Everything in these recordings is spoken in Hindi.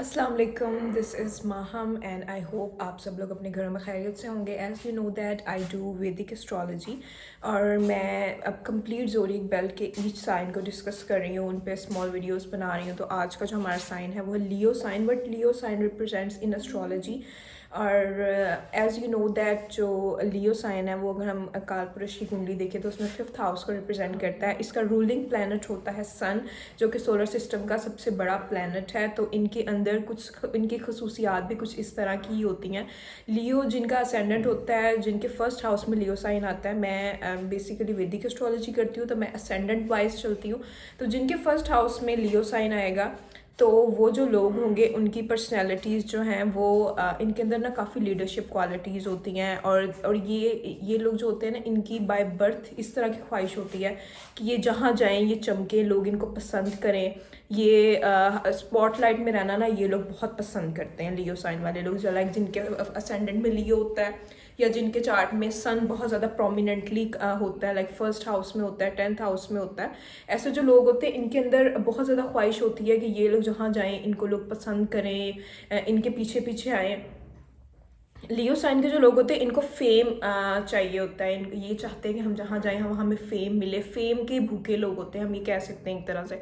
अस्सलाम वालेकुम, this is Maham and I hope आप सब लोग अपने घरों में खैरियत से होंगे। As you know that I do वैदिक एस्ट्रोलॉजी और मैं अब कंप्लीट ज़ोडिएक बेल्ट के ईच साइन को डिस्कस कर रही हूँ, उन पे स्मॉल वीडियोस बना रही हूँ। तो आज का जो हमारा साइन है वो है Leo sign, but Leo sign represents in astrology. और एज़ यू नो दैट जो लियो साइन है वो अगर हम काल पुरुष की कुंडली देखें तो उसमें 5th हाउस को रिप्रेजेंट करता है। इसका रूलिंग प्लैनेट होता है सन, जो कि सोलर सिस्टम का सबसे बड़ा प्लैनेट है। तो इनके अंदर कुछ इनकी खसूसियात भी कुछ इस तरह की होती हैं। लियो जिनका असेंडेंट होता है, जिनके फर्स्ट हाउस में लियो साइन आता है, मैं बेसिकली वैदिक एस्ट्रोलॉजी करती हूँ तो मैं असेंडेंट वाइज चलती हूँ। तो जिनके फर्स्ट हाउस में लियो साइन आएगा तो वो जो लोग होंगे उनकी पर्सनैलिटीज़ जो हैं वो इनके अंदर ना काफ़ी लीडरशिप क्वालिटीज़ होती हैं। और ये लोग जो होते हैं ना, इनकी बाय बर्थ इस तरह की ख्वाहिश होती है कि ये जहाँ जाएं ये चमके, लोग इनको पसंद करें। ये स्पॉटलाइट में रहना ना ये लोग बहुत पसंद करते हैं, लियो साइन वाले लोग। जो लाइक जिनके असेंडेंट में लियो होता है या जिनके चार्ट में सन बहुत ज़्यादा प्रोमिनेंटली होता है, लाइक फर्स्ट हाउस में होता है, 10th हाउस में होता है, ऐसे जो लोग होते हैं इनके अंदर बहुत ज़्यादा ख्वाहिश होती है कि ये लोग जहाँ जाएं इनको लोग पसंद करें, इनके पीछे पीछे आएँ। लियो साइन के जो लोग होते हैं इनको फेम चाहिए होता है। इनको ये चाहते हैं कि हम जहाँ जाएं हम हमें फेम मिले, फेम के भूखे लोग होते हैं, हम ये कह सकते हैं एक तरह से।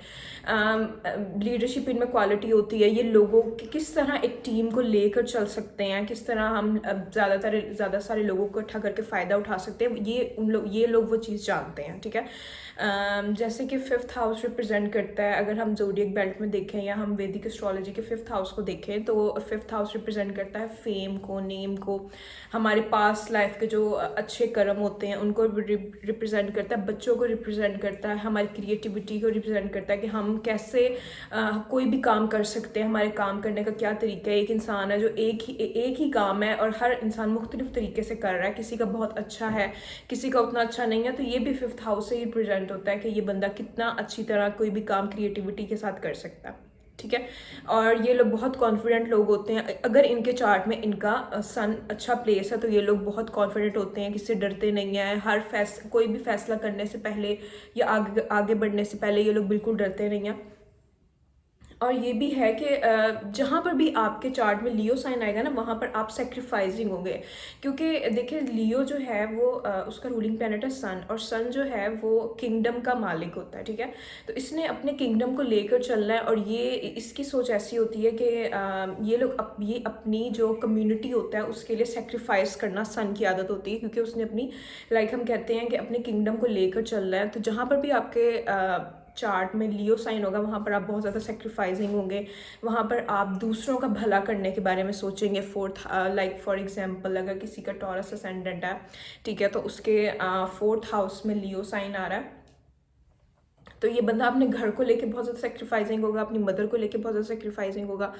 लीडरशिप इनमें क्वालिटी होती है। ये लोगों की किस तरह एक टीम को लेकर चल सकते हैं, किस तरह हम ज़्यादा सारे लोगों को इकट्ठा करके फ़ायदा उठा सकते हैं, ये लोग वो चीज़ जानते हैं। ठीक है, जैसे कि 5th हाउस रिप्रेजेंट करता है, अगर हम ज़ोडिएक बेल्ट में देखें या हम वैदिक एस्ट्रोलॉजी के 5th हाउस को देखें तो 5th हाउस रिप्रेजेंट करता है फेम को, नेम को, हमारे पास लाइफ के जो अच्छे कर्म होते हैं उनको रिप्रेजेंट करता है, बच्चों को रिप्रेजेंट करता है, हमारी क्रिएटिविटी को रिप्रेजेंट करता है कि हम कैसे कोई भी काम कर सकते हैं, हमारे काम करने का क्या तरीका है। एक इंसान है जो एक ही काम है और हर इंसान मुख्तलिफ तरीके से कर रहा है, किसी का बहुत अच्छा है, किसी का उतना अच्छा नहीं है। तो ये भी 5th हाउस से ही रिप्रेजेंट होता है कि ये बंदा कितना अच्छी तरह कोई भी काम क्रिएटिविटी के साथ कर सकता है। ठीक है, और ये लोग बहुत कॉन्फिडेंट लोग होते हैं। अगर इनके चार्ट में इनका सन अच्छा प्लेस है तो ये लोग बहुत कॉन्फिडेंट होते हैं, किसी से डरते नहीं हैं। कोई भी फैसला करने से पहले या आगे बढ़ने से पहले ये लोग बिल्कुल डरते नहीं हैं। और ये भी है कि जहाँ पर भी आपके चार्ट में लियो साइन आएगा ना वहाँ पर आप सेक्रीफाइसिंग होंगे, क्योंकि देखिए लियो जो है वो उसका रूलिंग प्लैनेट है सन, और सन जो है वो किंगडम का मालिक होता है। ठीक है, तो इसने अपने किंगडम को लेकर चलना है और ये इसकी सोच ऐसी होती है कि ये लोग ये अपनी जो कम्युनिटी होता है उसके लिए सेक्रीफाइस करना सन की आदत होती है, क्योंकि उसने अपनी लाइक हम कहते हैं कि अपने किंगडम को लेकर चलना है। तो जहाँ पर भी आपके चार्ट में लियो साइन होगा वहाँ पर आप बहुत ज़्यादा सेक्रीफाइसिंग होंगे, वहाँ पर आप दूसरों का भला करने के बारे में सोचेंगे। फोर्थ लाइक फॉर एग्जांपल अगर किसी का टॉरस असेंडेंट है, ठीक है, तो उसके 4th हाउस में लियो साइन आ रहा है, तो ये बंदा अपने घर को लेके बहुत ज़्यादा सेक्रीफाइसिंग होगा, अपनी मदर को लेके बहुत ज़्यादा सेक्रीफाइसिंग होगा।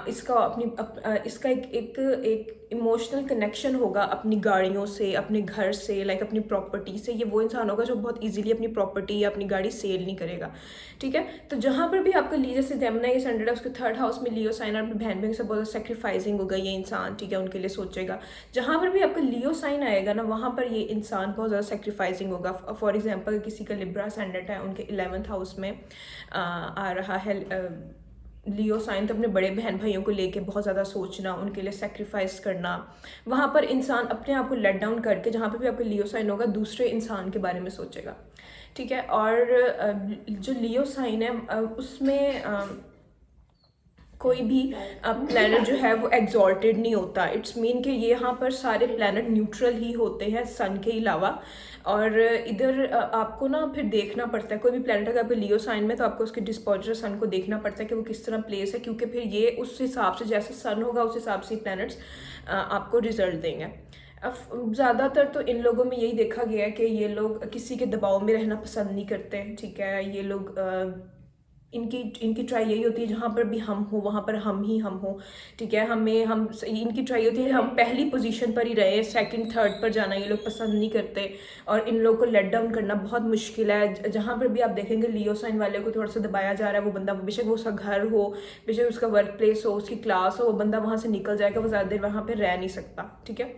इसका एक इमोशनल कनेक्शन होगा अपनी गाड़ियों से, अपने घर से, लाइक अपनी प्रॉपर्टी से। ये वो इंसान होगा जो बहुत इजीली अपनी प्रॉपर्टी या अपनी गाड़ी सेल नहीं करेगा। ठीक है, तो जहाँ पर भी आपका लीजर से जेमिनी असेंडेंट है उसके 3rd हाउस में लियो साइन, अपनी बहन बहन से बहुत ज़्यादा सेक्रीफाइसिंग होगा ये इंसान। ठीक है, उनके लिए सोचेगा। जहाँ पर भी आपका लियो साइन आएगा ना वहाँ पर ये इंसान बहुत ज़्यादा सेक्रीफाइसिंग होगा। फॉर एग्जाम्पल किसी का लिब्रा असेंडेंट है, उनके 11th हाउस में आ रहा है लियो साइन, तो अपने बड़े बहन भाइयों को लेके बहुत ज़्यादा सोचना, उनके लिए सेक्रीफाइस करना। वहाँ पर इंसान अपने आप को लेट डाउन करके जहाँ पर भी आपका लियो साइन होगा दूसरे इंसान के बारे में सोचेगा। ठीक है, और जो लियो साइन है उसमें कोई भी प्लैनेट जो है वो एग्जॉल्टेड नहीं होता। इट्स मीन कि ये यहाँ पर सारे प्लैनेट न्यूट्रल ही होते हैं सन के अलावा। और इधर आपको ना फिर देखना पड़ता है, कोई भी प्लैनेट अगर आपको लियो साइन में तो आपको उसके डिस्पोजर सन को देखना पड़ता है कि वो किस तरह प्लेस है, क्योंकि फिर ये उस हिसाब से जैसे सन होगा उस हिसाब से प्लैनेट्स आपको रिजल्ट देंगे। अब ज़्यादातर तो इन लोगों में यही देखा गया है कि ये लोग किसी के दबाव में रहना पसंद नहीं करते। ठीक है, ये लोग इनकी ट्राई यही होती है जहाँ पर भी हम हो वहाँ पर हम हो। ठीक है, इनकी ट्राई होती है हम पहली पोजीशन पर ही रहे, सेकंड थर्ड पर जाना ये लोग पसंद नहीं करते। और इन लोगों को लेट डाउन करना बहुत मुश्किल है। जहाँ पर भी आप देखेंगे लियो साइन वाले को थोड़ा सा दबाया जा रहा है, वो बंदा बेशक वो उसका घर हो, बेशक उसका वर्क प्लेस हो, उसकी क्लास हो, वो बंदा वहाँ से निकल जाएगा, वो ज़्यादा देर वहाँ पर रह नहीं सकता। ठीक है,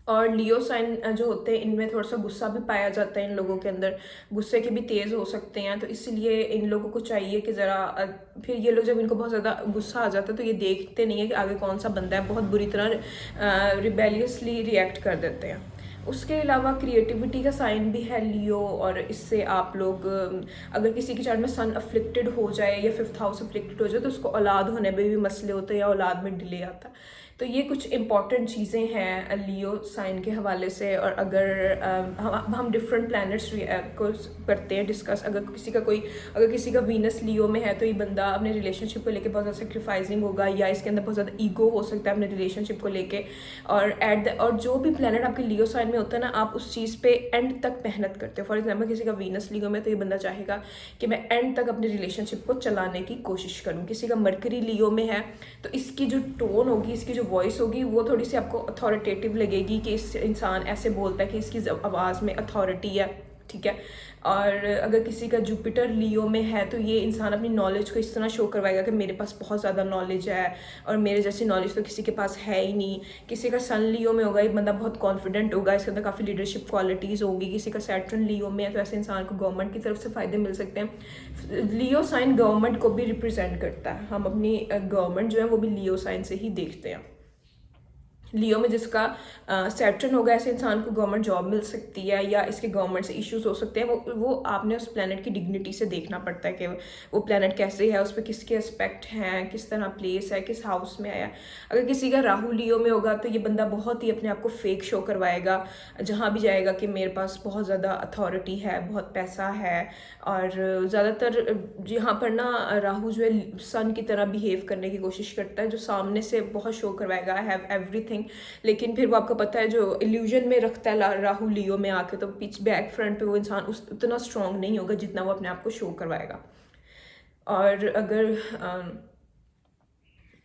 और लियो साइन जो होते हैं इनमें थोड़ा सा गुस्सा भी पाया जाता है, इन लोगों के अंदर गुस्से के भी तेज़ हो सकते हैं, तो इसलिए इन लोगों को चाहिए कि ज़रा फिर ये लोग जब इनको बहुत ज़्यादा गुस्सा आ जाता है तो ये देखते नहीं है कि आगे कौन सा बंदा है, बहुत बुरी तरह रिबेलियसली रिएक्ट कर देते हैं। उसके अलावा क्रिएटिविटी का साइन भी है लियो, और इससे आप लोग अगर किसी के चार्ट में सन अफ्लिक्टेड हो जाए या फिफ्थ हाउस अफ्लिक्टेड हो जाए तो उसको औलाद होने में भी मसले होते हैं या औलाद में डिले आता है। तो ये कुछ इंपॉर्टेंट चीज़ें हैं लियो साइन के हवाले से। और अगर हम डिफरेंट प्लैनेट्स को करते हैं डिस्कस, अगर किसी का वीनस लियो में है तो ये बंदा अपने रिलेशनशिप को लेके बहुत ज़्यादा सेक्रीफाइसिंग होगा, या इसके अंदर बहुत ज़्यादा ईगो हो सकता है अपने रिलेशनशिप को लेके। और जो भी प्लैनेट आपके लियो साइन में होता है ना, आप उस चीज़ पे एंड तक मेहनत करते हो। फॉर एग्जाम्पल किसी का वीनस लियो में तो ये बंदा चाहेगा कि मैं एंड तक अपने रिलेशनशिप को चलाने की कोशिश करूँ। किसी का मरकरी लियो में है तो इसकी जो टोन होगी, इसकी जो वॉइस होगी, वो थोड़ी सी आपको अथॉरिटेटिव लगेगी कि इस इंसान ऐसे बोलता है कि इसकी आवाज़ में अथॉरिटी है, ठीक है। और अगर किसी का जुपिटर लियो में है तो ये इंसान अपनी नॉलेज को इस तरह शो करवाएगा कि मेरे पास बहुत ज़्यादा नॉलेज है और मेरे जैसी नॉलेज तो किसी के पास है ही नहीं। किसी का सन लियो में होगा, ये बंदा बहुत कॉन्फिडेंट होगा, इसके अंदर काफ़ी लीडरशिप क्वालिटीज़ होगी। किसी का सैटर्न लियो में है तो ऐसे इंसान को गवर्नमेंट की तरफ से फ़ायदे मिल सकते हैं। लियो साइन गवर्नमेंट को भी रिप्रेजेंट करता है, हम अपनी गवर्नमेंट जो है वो भी लियो साइन से ही देखते हैं। लियो में जिसका सैटर्न होगा, ऐसे इंसान को गवर्नमेंट जॉब मिल सकती है या इसके गवर्नमेंट से इश्यूज हो सकते हैं। वो आपने उस प्लेनेट की डिग्निटी से देखना पड़ता है कि वो प्लेनेट कैसे है, उस पर किसके एस्पेक्ट हैं, किस तरह प्लेस है, किस हाउस में आया। अगर किसी का राहु लियो में होगा तो ये बंदा बहुत ही अपने आप को फेक शो करवाएगा जहाँ भी जाएगा कि मेरे पास बहुत ज़्यादा अथॉरिटी है, बहुत पैसा है। और ज़्यादातर यहाँ पर ना राहु जो है सन की तरह बिहेव करने की कोशिश करता है, जो सामने से बहुत शो करवाएगा आई हैव एवरीथिंग, लेकिन फिर वो आपको पता है जो इल्यूजन में रखता है राहु लियो में आके, तो पिच बैक फ्रंट पे वो इंसान उतना स्ट्रांग नहीं होगा जितना वो अपने आप को शो करवाएगा। और अगर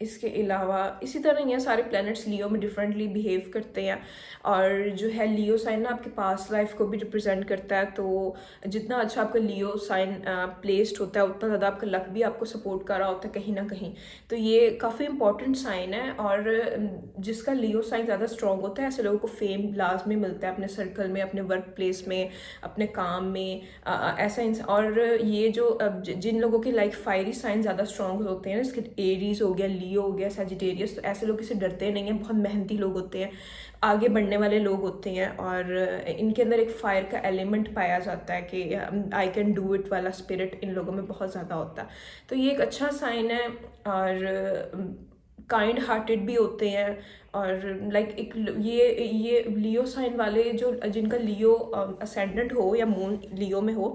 इसके अलावा इसी तरह ये सारे प्लैनेट्स लियो में डिफरेंटली बिहेव करते हैं। और जो है लियो साइन ना आपके पास्ट लाइफ को भी रिप्रेजेंट करता है, तो जितना अच्छा आपका लियो साइन प्लेस्ड होता है उतना ज़्यादा आपका लक भी आपको सपोर्ट कर रहा होता है कहीं ना कहीं। तो ये काफ़ी इंपॉर्टेंट साइन है। और जिसका लियो साइन ज़्यादा स्ट्रॉन्ग होता है ऐसे लोगों को फेम लाजमी मिलता है अपने सर्कल में, अपने वर्क प्लेस में, अपने काम में। और ये जो जिन लोगों के लाइक फायरी साइन ज़्यादा स्ट्रॉन्ग होते हैं, इसके एरीज हो गया, लियो हो गया, सजिटेरियस, तो ऐसे लोग इसे डरते नहीं हैं, बहुत मेहनती लोग होते हैं, आगे बढ़ने वाले लोग होते हैं। और इनके अंदर एक फायर का एलिमेंट पाया जाता है कि आई कैन डू इट वाला स्पिरिट इन लोगों में बहुत ज़्यादा होता है। तो ये एक अच्छा साइन है। और काइंड हार्टेड भी होते हैं। और लाइक एक ये लियो साइन वाले जो जिनका लियो असेंडेंट हो या मून लियो में हो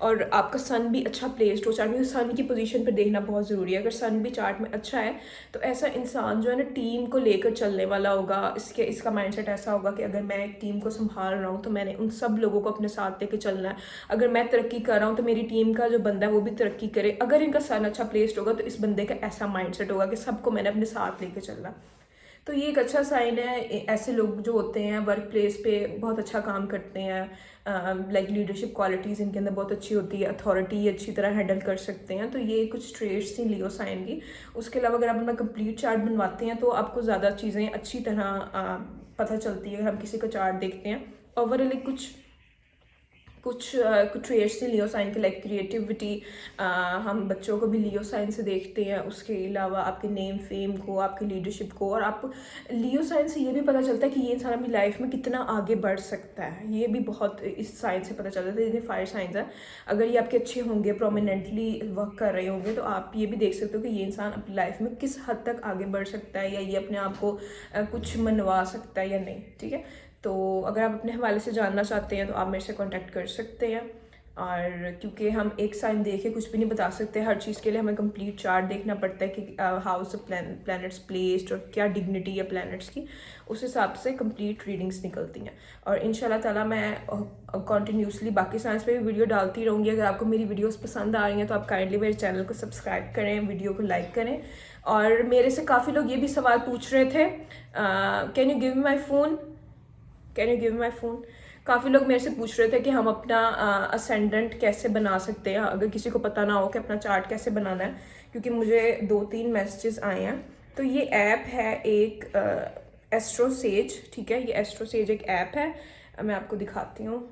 और आपका सन भी अच्छा प्लेस्ड हो, चार्ट में सन की पोजीशन पर देखना बहुत ज़रूरी है। अगर सन भी चार्ट में अच्छा है तो ऐसा इंसान जो है ना टीम को लेकर चलने वाला होगा। इसका माइंडसेट ऐसा होगा कि अगर मैं एक टीम को संभाल रहा हूँ तो मैंने उन सब लोगों को अपने साथ लेकर चलना है। अगर मैं तरक्की कर रहा हूँ तो मेरी टीम का जो बंदा है वो भी तरक्की करे। अगर इनका सन अच्छा प्लेस्ड होगा तो इस बंदे का ऐसा माइंडसेट होगा कि सबको मैंने अपने साथ लेके चलना। तो ये एक अच्छा साइन है। ऐसे लोग जो होते हैं वर्क प्लेस पे बहुत अच्छा काम करते हैं, लाइक लीडरशिप क्वालिटीज़ इनके अंदर बहुत अच्छी होती है, अथॉरिटी अच्छी तरह हैंडल कर सकते हैं। तो ये कुछ ट्रेड्स थी लियो साइन की। उसके अलावा अगर आप अपना कंप्लीट चार्ट बनवाते हैं तो आपको ज़्यादा चीज़ें अच्छी तरह पता चलती है। अगर हम किसी का चार्ट देखते हैं ओवरऑल कुछ ट्रेड्स थे लियो साइन के, लाइक क्रिएटिविटी, हम बच्चों को भी लियो साइन से देखते हैं। उसके अलावा आपके नेम फेम को, आपकी लीडरशिप को, और आप लियो साइन से ये भी पता चलता है कि ये इंसान अपनी लाइफ में कितना आगे बढ़ सकता है। ये भी बहुत इस साइन से पता चलता है। ये फायर साइंस है, अगर ये आपके अच्छे होंगे, प्रोमिनेंटली वर्क कर रहे होंगे, तो आप ये भी देख सकते हो कि ये इंसान अपनी लाइफ में किस हद तक आगे बढ़ सकता है या ये अपने आप को कुछ मनवा सकता है या नहीं, ठीक है। तो अगर आप अपने हवाले से जानना चाहते हैं तो आप मेरे से कांटेक्ट कर सकते हैं। और क्योंकि हम एक साइन देख के कुछ भी नहीं बता सकते, हर चीज़ के लिए हमें कंप्लीट चार्ट देखना पड़ता है कि हाउस ऑफ प्लैनेट्स प्लेस्ड और क्या डिग्निटी है प्लैनेट्स की, उस हिसाब से कंप्लीट रीडिंग्स निकलती हैं। और इंशाल्लाह ताला मैं कॉन्टीन्यूसली बाकी साइंस पे भी वीडियो डालती रहूँगी। अगर आपको मेरी वीडियोस पसंद आ रही हैं तो आप काइंडली मेरे चैनल को सब्सक्राइब करें, वीडियो को लाइक करें। और मेरे से काफ़ी लोग ये भी सवाल पूछ रहे थे, can you give me my phone, can you give my phone. काफ़ी लोग मेरे से पूछ रहे थे कि हम अपना असेंडेंट कैसे बना सकते हैं, अगर किसी को पता ना हो कि अपना चार्ट कैसे बनाना है, क्योंकि मुझे 2-3 मैसेजेस आए हैं। तो ये ऐप है एक एस्ट्रो सेज, ठीक है। ये एस्ट्रो सेज एक ऐप है, मैं आपको दिखाती हूँ।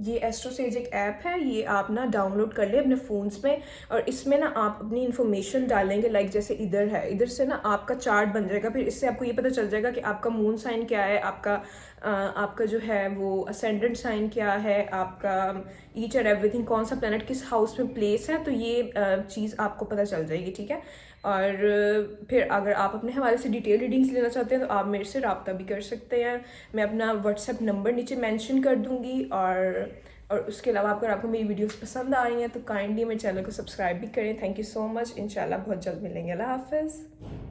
ये एस्ट्रोसेज एक ऐप है, ये आप ना डाउनलोड कर ले अपने फ़ोन्स में, और इसमें ना आप अपनी इन्फॉर्मेशन डालेंगे, लाइक जैसे इधर है, इधर से ना आपका चार्ट बन जाएगा। फिर इससे आपको ये पता चल जाएगा कि आपका मून साइन क्या है, आपका जो है वो असेंडेंट साइन क्या है, आपका ईच एंड एवरीथिंग, कौन सा प्लैनेट किस हाउस में प्लेस है, तो ये चीज़ आपको पता चल जाएगी, ठीक है। और फिर अगर आप अपने हवाले से डिटेल रीडिंग्स लेना चाहते हैं तो आप मेरे से रब्ता भी कर सकते हैं। मैं अपना व्हाट्सएप नंबर नीचे मेंशन कर दूंगी। और उसके अलावा अगर आपको मेरी वीडियोस पसंद आ रही हैं तो काइंडली मेरे चैनल को सब्सक्राइब भी करें। Thank you so much. इंशाल्लाह बहुत जल्द मिलेंगे। अल्लाह हाफ़िज़।